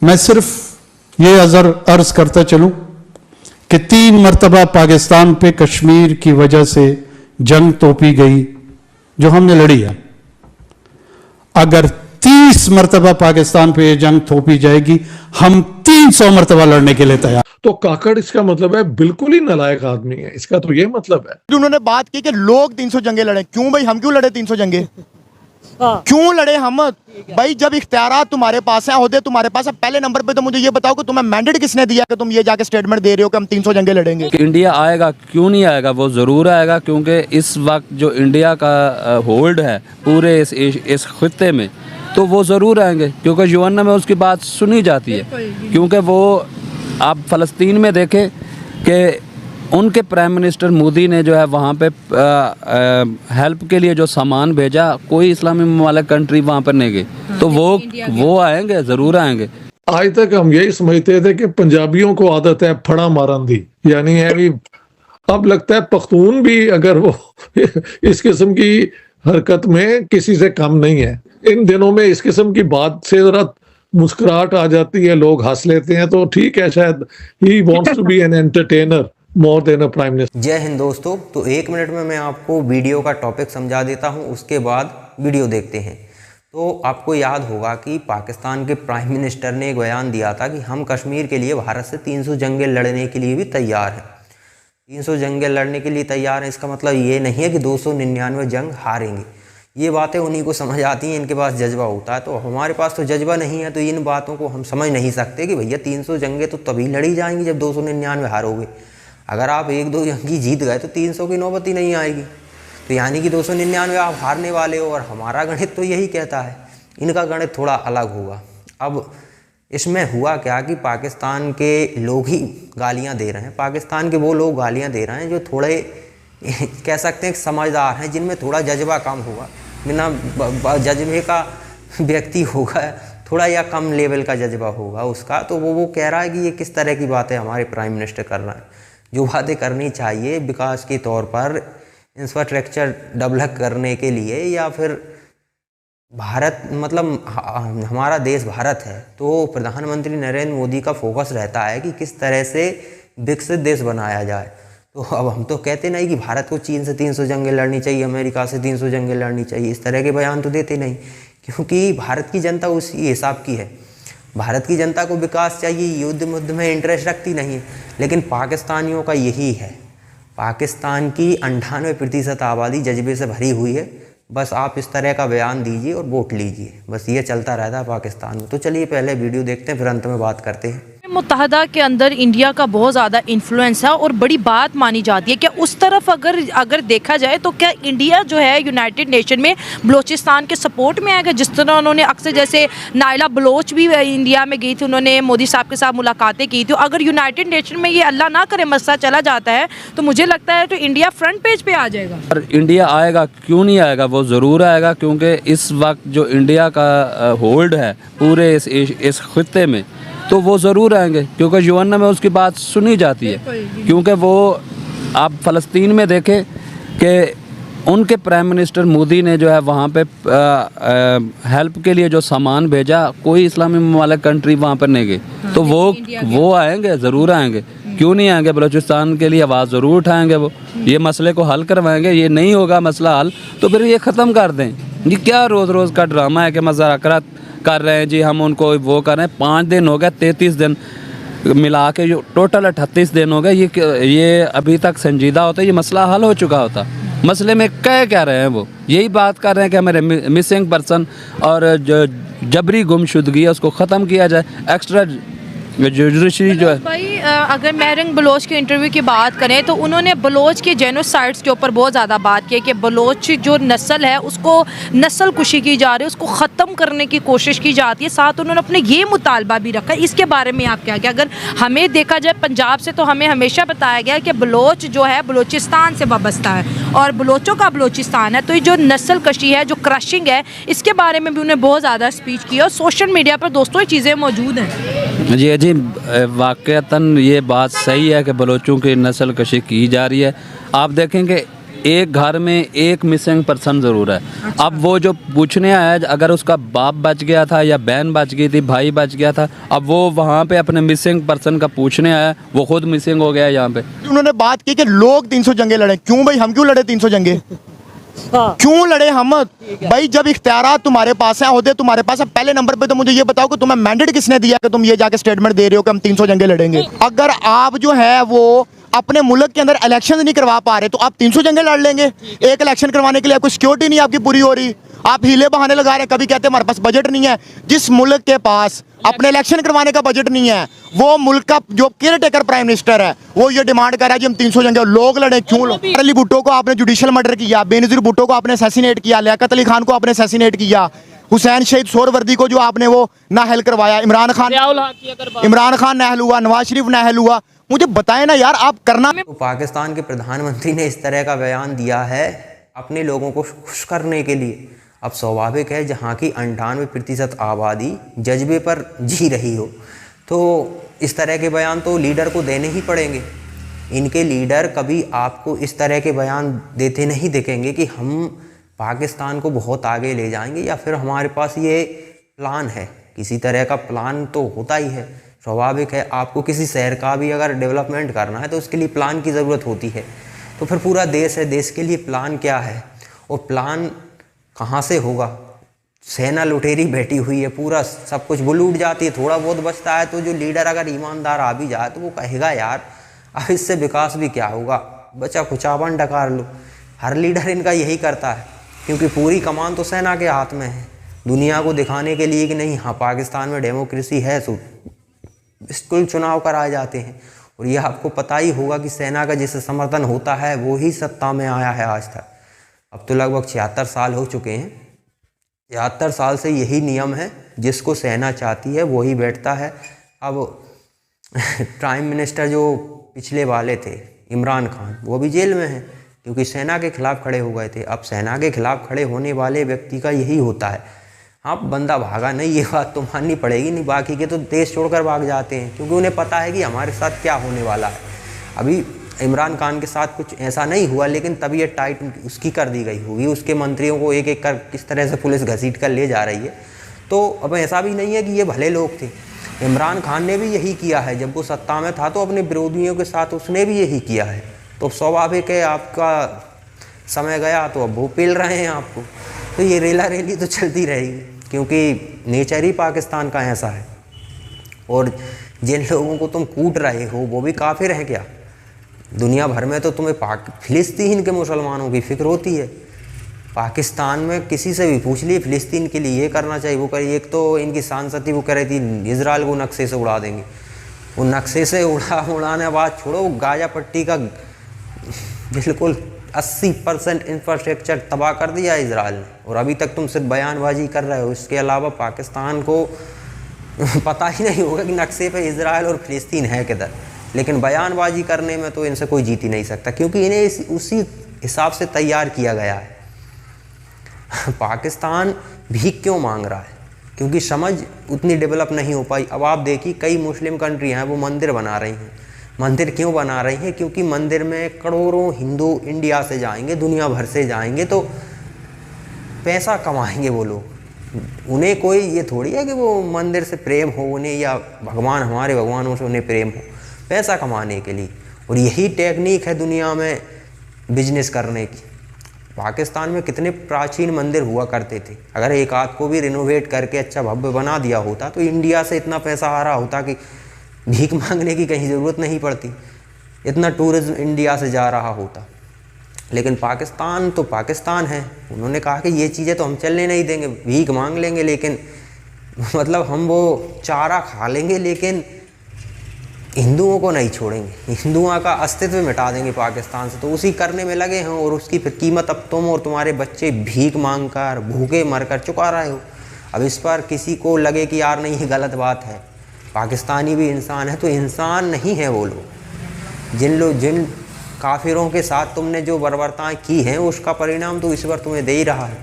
मैं सिर्फ ये अर्ज करता चलूं कि 3 मरतबा पाकिस्तान पे कश्मीर की वजह से जंग तोपी गई जो हमने लड़ी है। अगर 30 मरतबा पाकिस्तान पे ये जंग थोपी जाएगी, हम 300 मरतबा लड़ने के लिए तैयार। तो काकड़ इसका मतलब है बिल्कुल ही नालायक आदमी है, इसका तो ये मतलब है। उन्होंने बात की कि लोग 300 जंगे लड़े। क्यों भाई, हम क्यों लड़े 300 जंगे? क्यों लड़े हम? भाई जब इख्तियारात तुम्हारे पास है, ओहदे तुम्हारे पास है, पहले नंबर पे तो मुझे ये बताओ कि तुम्हें मैंडेट किसने दिया कि तुम ये जाके स्टेटमेंट दे रहे हो कि हम 300 जंगे लड़ेंगे? इंडिया आएगा, क्यों नहीं आएगा? वो ज़रूर आएगा, क्योंकि इस वक्त जो इंडिया का होल्ड है पूरे इस खित्ते में, तो वो ज़रूर आएंगे, क्योंकि यूएन में उसकी बात सुनी जाती है। क्योंकि वो आप फ़लस्तीन में देखें कि उनके प्राइम मिनिस्टर मोदी ने जो है वहाँ पे हेल्प के लिए जो सामान भेजा, कोई इस्लामी ममालिक कंट्री वहाँ पर नहीं गई। तो वो आएंगे, ज़रूर आएंगे। आज तक हम यही समझते थे कि पंजाबियों को आदत है फड़ा मारन दी, यानी है भी। अब लगता है पख्तून भी अगर वो इस किस्म की हरकत में किसी से कम नहीं है। इन दिनों में इस किस्म की बात से जरा मुस्कुराहट आ जाती है, लोग हंस लेते हैं, तो ठीक है, शायद he wants to be an entertainer more than a prime minister. जय हिंद दोस्तों। तो 1 मिनट में मैं आपको वीडियो का टॉपिक समझा देता हूं, उसके बाद वीडियो देखते हैं। तो आपको याद होगा कि पाकिस्तान के प्राइम मिनिस्टर ने एक बयान दिया था कि हम कश्मीर के लिए भारत से 300 जंगें लड़ने के लिए भी तैयार हैं। 300 जंगें लड़ने के लिए तैयार हैं, इसका मतलब ये नहीं है कि 299 जंग हारेंगे। ये बातें उन्हीं को समझ आती हैं, इनके पास जज्बा होता है। तो हमारे पास तो जज्बा नहीं है, तो इन बातों को हम समझ नहीं सकते कि भैया 300 जंगें तो तभी लड़ी जाएंगी जब 299 हारोगे। अगर आप 1-2 जंगी जीत गए तो 300 की नौबत ही नहीं आएगी। तो यानी कि 299 आप हारने वाले हो, और हमारा गणित तो यही कहता है। इनका गणित थोड़ा अलग होगा। अब इसमें हुआ क्या कि पाकिस्तान के लोग ही गालियां दे रहे हैं। पाकिस्तान के वो लोग गालियां दे रहे हैं जो थोड़े कह सकते हैं समझदार हैं, जिनमें थोड़ा जज्बा कम होगा। बिना जज्बे का व्यक्ति होगा, थोड़ा या कम लेवल का जज्बा होगा उसका, तो वो कह रहा है कि ये किस तरह की बातें हमारे प्राइम मिनिस्टर कर रहे हैं। जो बातें करनी चाहिए विकास के तौर पर, इंफ्रास्ट्रक्चर डेवलप करने के लिए, या फिर भारत मतलब हमारा देश भारत है, तो प्रधानमंत्री नरेंद्र मोदी का फोकस रहता है कि किस तरह से विकसित देश बनाया जाए। तो अब हम तो कहते नहीं कि भारत को चीन से 300 जंगें लड़नी चाहिए, अमेरिका से 300 जंगें लड़नी चाहिए, इस तरह के बयान तो देते नहीं, क्योंकि भारत की जनता उसी हिसाब की है। भारत की जनता को विकास चाहिए, युद्ध मुद्ध में इंटरेस्ट रखती नहीं है। लेकिन पाकिस्तानियों का यही है। पाकिस्तान की 98% आबादी जज्बे से भरी हुई है। बस आप इस तरह का बयान दीजिए और वोट लीजिए, बस ये चलता रहता है पाकिस्तान में। तो चलिए पहले वीडियो देखते हैं, फिर अंत में बात करते हैं। मुत्तहदा के अंदर इंडिया का बहुत ज़्यादा इन्फ्लुएंस है और बड़ी बात मानी जाती है। क्या उस तरफ अगर देखा जाए तो क्या इंडिया जो है यूनाइटेड नेशन में बलोचिस्तान के सपोर्ट में आएगा? जिस तरह उन्होंने अक्सर, जैसे नायला बलोच भी इंडिया में गई थी, उन्होंने मोदी साहब के साथ मुलाकातें की थी। अगर यूनाइटेड नेशन में ये अल्लाह ना करे मसला चला जाता है, तो मुझे लगता है तो इंडिया फ्रंट पेज पे आ जाएगा। और इंडिया आएगा, क्यों नहीं आएगा? वो ज़रूर आएगा, क्योंकि इस वक्त जो इंडिया का होल्ड है पूरे इस खित्ते में, तो वो ज़रूर आएंगे, क्योंकि यूएन में उसकी बात सुनी जाती है। क्योंकि वो आप फ़लस्तीन में देखें कि उनके प्राइम मिनिस्टर मोदी ने जो है वहाँ पे हेल्प के लिए जो सामान भेजा, कोई इस्लामी ममालिक कंट्री वहाँ पर नहीं गई। तो वो आएंगे, ज़रूर आएंगे। क्यों नहीं आएंगे? बलूचिस्तान के लिए आवाज़ ज़रूर उठाएंगे। वो ये मसले को हल करवाएंगे। ये नहीं होगा मसला हल, तो फिर ये ख़त्म कर दें। ये क्या रोज़ रोज़ का ड्रामा है कि मज़ाकरात कर रहे हैं जी, हम उनको वो कर रहे हैं। 5 दिन हो गए, 33 दिन मिला के जो टोटल 38 दिन हो गए। ये अभी तक संजीदा होता, ये मसला हल हो चुका होता। मसले में क्या रहे हैं? वो यही बात कर रहे हैं कि हमारे मिसिंग पर्सन और जो जबरी गुमशुदगी है उसको ख़त्म किया जाए। एक्स्ट्रा जुडिशरी जो है भाई, अगर महरंग बलोच के इंटरव्यू की बात करें तो उन्होंने बलोच के जेनोसाइड्स के ऊपर बहुत ज़्यादा बात की कि बलोच जो नस्ल है उसको नस्ल कुशी की जा रही है, उसको ख़त्म करने की कोशिश की जाती है। साथ उन्होंने अपने ये मुतालबा भी रखा। इसके बारे में आप क्या? अगर हमें देखा जाए पंजाब से, तो हमें हमेशा बताया गया कि बलोच जो है बलोचिस्तान से वाबस्ता है और बलोचों का बलोचिस्तान है। तो ये जो नस्ल कशी है, जो क्रशिंग है, इसके बारे में भी उन्होंने बहुत ज़्यादा स्पीच की और सोशल मीडिया पर दोस्तों ये चीज़ें मौजूद हैं। जी वाक़तन ये बात सही है कि बलोचों की नस्ल कशी की जा रही है। आप देखें कि एक घर में एक मिसिंग पर्सन ज़रूर है। अब वो जो पूछने आया, अगर उसका बाप बच गया था या बहन बच गई थी, भाई बच गया था, अब वो वहाँ पे अपने मिसिंग पर्सन का पूछने आया, वो खुद मिसिंग हो गया यहाँ पे। उन्होंने बात की कि लोग 300 जंगे लड़े, क्यों भाई हम क्यों लड़े 300 जंगे? क्यों लड़े हम? भाई जब इख्तियारात तुम्हारे पास है, ओहदे तुम्हारे पास है, पहले नंबर पे तो मुझे ये बताओ कि तुम्हें मैंडेट किसने दिया कि तुम ये जाके स्टेटमेंट दे रहे हो कि हम 300 जंगे लड़ेंगे? अगर आप जो है वो अपने मुल्क के अंदर इलेक्शन नहीं करवा पा रहे तो आप 300 जंगे लड़ लेंगे? एक इलेक्शन करवाने के लिए आपको सिक्योरिटी नहीं आपकी पूरी हो रही, आप हीले बहाने लगा रहे हैं। कभी कहते हैं हमारे पास बजट नहीं है। जिस मुल्क के पास अपने इलेक्शन करवाने का बजट नहीं है, वो मुल्क का जो केयर टेकर प्राइम मिनिस्टर है, वो ये डिमांड कर रहा है कि हम 300 जंगे लोग लड़े। क्यों? अली भुट्टो को आपने जुडिशियल मर्डर किया, बेनज़ीर भुट्टो को आपने असैसिनेट किया, लियाकत अली खान को आपने असैसिनेट किया, हुसैन शहीद सोहरवर्दी को जो आपने वो नाहल करवाया, इमरान खान नाहल हुआ, नवाज शरीफ नाहल हुआ। मुझे बताएं ना यार, आप करना। तो पाकिस्तान के प्रधानमंत्री ने इस तरह का बयान दिया है अपने लोगों को खुश करने के लिए। अब स्वाभाविक है, जहाँ की 98% आबादी जज्बे पर जी रही हो, तो इस तरह के बयान तो लीडर को देने ही पड़ेंगे। इनके लीडर कभी आपको इस तरह के बयान देते नहीं दिखेंगे कि हम पाकिस्तान को बहुत आगे ले जाएंगे या फिर हमारे पास ये प्लान है। किसी तरह का प्लान तो होता ही है। स्वाभाविक है, आपको किसी शहर का भी अगर डेवलपमेंट करना है तो उसके लिए प्लान की ज़रूरत होती है। तो फिर पूरा देश है, देश के लिए प्लान क्या है और प्लान कहाँ से होगा? सेना लुटेरी बैठी हुई है, पूरा सब कुछ वो लूट जाती है, थोड़ा बहुत बचता है। तो जो लीडर अगर ईमानदार आ भी जाए तो वो कहेगा यार अब इससे विकास भी क्या होगा, बचा खुचावन डकार लो। हर लीडर इनका यही करता है, क्योंकि पूरी कमान तो सेना के हाथ में है। दुनिया को दिखाने के लिए कि नहीं, हाँ पाकिस्तान में डेमोक्रेसी है, तो बिल्कुल चुनाव कराए जाते हैं। और यह आपको पता ही होगा कि सेना का जिससे समर्थन होता है वो ही सत्ता में आया है आज तक। अब तो लगभग 76 साल हो चुके हैं। 76 साल से यही नियम है, जिसको सेना चाहती है वही बैठता है। अब प्राइम मिनिस्टर जो पिछले वाले थे इमरान खान, वो भी जेल में हैं क्योंकि सेना के खिलाफ खड़े हो गए थे। अब सेना के खिलाफ खड़े होने वाले व्यक्ति का यही होता है, हाँ बंदा भागा नहीं, ये बात तो माननी पड़ेगी। नहीं, बाकी के तो देश छोड़कर भाग जाते हैं क्योंकि उन्हें पता है कि हमारे साथ क्या होने वाला है। अभी इमरान खान के साथ कुछ ऐसा नहीं हुआ, लेकिन तबीयत टाइट उसकी कर दी गई होगी। उसके मंत्रियों को एक एक कर किस तरह से पुलिस घसीट कर ले जा रही है। तो अब ऐसा भी नहीं है कि ये भले लोग थे। इमरान खान ने भी यही किया है, जब वो सत्ता में था तो अपने विरोधियों के साथ उसने भी यही किया है। तो स्वाभाविक है, आपका समय गया तो अब वो पेल रहे हैं आपको। तो ये रेला रेली तो चलती रहेगी, क्योंकि नेचर ही पाकिस्तान का ऐसा है। और जिन लोगों को तुम कूट रहे हो वो भी काफिर हैं क्या? दुनिया भर में तो तुम्हें फिलिस्तीन के मुसलमानों की फिक्र होती है। पाकिस्तान में किसी से भी पूछ लिए फिलिस्तीन के लिए ये करना चाहिए, वो करिए। एक तो इनकी सांसद थी, वो कह रही थी इजराइल को नक्शे से उड़ा देंगे। वो नक्शे से उड़ाने बात छोड़ो, गाजा पट्टी का बिल्कुल 80% इंफ्रास्ट्रक्चर तबाह कर दिया इजराइल ने, और अभी तक तुम सिर्फ बयानबाजी कर रहे हो। इसके अलावा पाकिस्तान को पता ही नहीं होगा कि नक्शे पे इजराइल और फिलिस्तीन है किधर। लेकिन बयानबाजी करने में तो इनसे कोई जीत ही नहीं सकता, क्योंकि इन्हें उसी हिसाब से तैयार किया गया है। पाकिस्तान भीख क्यों मांग रहा है? क्योंकि समझ उतनी डेवलप नहीं हो पाई। अब आप देखिए, कई मुस्लिम कंट्री हैं वो मंदिर बना रही हैं। मंदिर क्यों बना रही हैं? क्योंकि मंदिर में करोड़ों हिंदू इंडिया से जाएंगे, दुनिया भर से जाएंगे, तो पैसा कमाएंगे वो लोग। उन्हें कोई ये थोड़ी है कि वो मंदिर से प्रेम हो उन्हें, या भगवान हमारे भगवानों से उन्हें प्रेम हो, पैसा कमाने के लिए। और यही टेक्निक है दुनिया में बिजनेस करने की। पाकिस्तान में कितने प्राचीन मंदिर हुआ करते थे, अगर एक आध को भी रिनोवेट करके अच्छा भव्य बना दिया होता तो इंडिया से इतना पैसा आ रहा होता कि भीख मांगने की कहीं ज़रूरत नहीं पड़ती, इतना टूरिज्म इंडिया से जा रहा होता। लेकिन पाकिस्तान तो पाकिस्तान है, उन्होंने कहा कि ये चीज़ें तो हम चलने नहीं देंगे, भीख मांग लेंगे, लेकिन मतलब हम वो चारा खा लेंगे, लेकिन हिंदुओं को नहीं छोड़ेंगे, हिंदुओं का अस्तित्व मिटा देंगे पाकिस्तान से। तो उसी करने में लगे हैं, और उसकी फिर कीमत अब तुम और तुम्हारे बच्चे भीख मांगकर भूखे मरकर चुका रहे हो। अब इस पर किसी को लगे कि यार नहीं, ये गलत बात है, पाकिस्तानी भी इंसान है, तो इंसान नहीं है वो लोग। जिन काफिरों के साथ तुमने जो बर्बरताएं की हैं, उसका परिणाम तो इस बार तुम्हें दे ही रहा है।